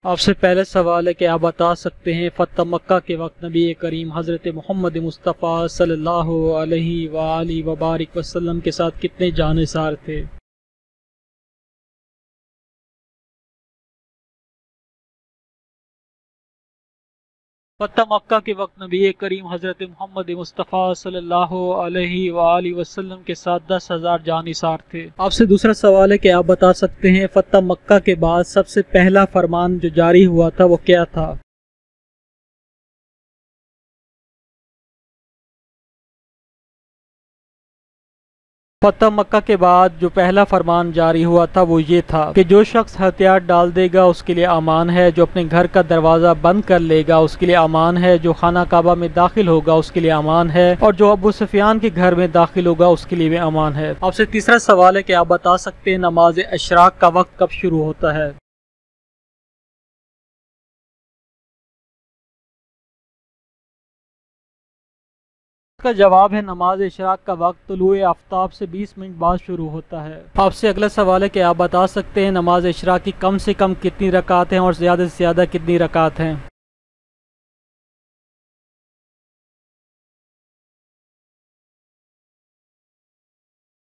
आपसे पहले सवाल है कि आप बता सकते हैं फ़तह मक्का के वक्त नबी करीम हज़रत मोहम्मद मुस्तफ़ा सल्लल्लाहु अलैहि वबारिक वसल्लम के साथ कितने जानिसार थे। फ़तह मक्का के वक्त नबी करीम हज़रत मोहम्मद मुस्तफ़ा सल्लल्लाहु अलैहि वसल्लम के साथ 10,000 जानिसार थे। आपसे दूसरा सवाल है कि आप बता सकते हैं फ़तह मक्का के बाद सबसे पहला फरमान जो जारी हुआ था वो क्या था। फ़तह मक्का के बाद जो पहला फरमान जारी हुआ था वो ये था कि जो शख्स हथियार डाल देगा उसके लिए अमान है, जो अपने घर का दरवाज़ा बंद कर लेगा उसके लिए अमान है, जो खाना काबा में दाखिल होगा उसके लिए अमान है, और जो अबू सुफियान के घर में दाखिल होगा उसके लिए भी अमान है। आपसे तीसरा सवाल है कि आप बता सकते हैं नमाज अशराक का वक्त कब शुरू होता है। इसका जवाब है नमाज इशराक का वक्त तुलुए आफ्ताब से 20 मिनट बाद शुरू होता है। आपसे अगला सवाल है कि आप बता सकते हैं नमाज इशराक की कम से कम कितनी रकात हैं और ज़्यादा से ज़्यादा कितनी रकात हैं।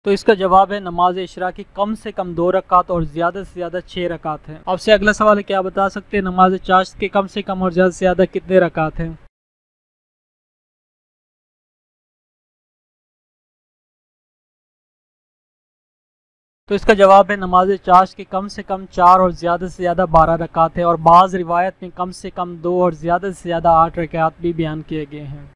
तो इसका जवाब है नमाज इशराक की कम से कम 2 रकात और ज़्यादा से ज़्यादा 6 रकात हैं। आपसे अगला सवाल है कि आप बता सकते हैं नमाज चाश्त के कम से कम और ज़्यादा से ज़्यादा कितने रकात हैं। तो इसका जवाब है नमाज चाश की कम से कम 4 और ज़्यादा से ज़्यादा 12 रकात है, और बाज़ रिवायत में कम से कम 2 और ज़्यादा से ज़्यादा 8 रकात भी बयान किए गए हैं।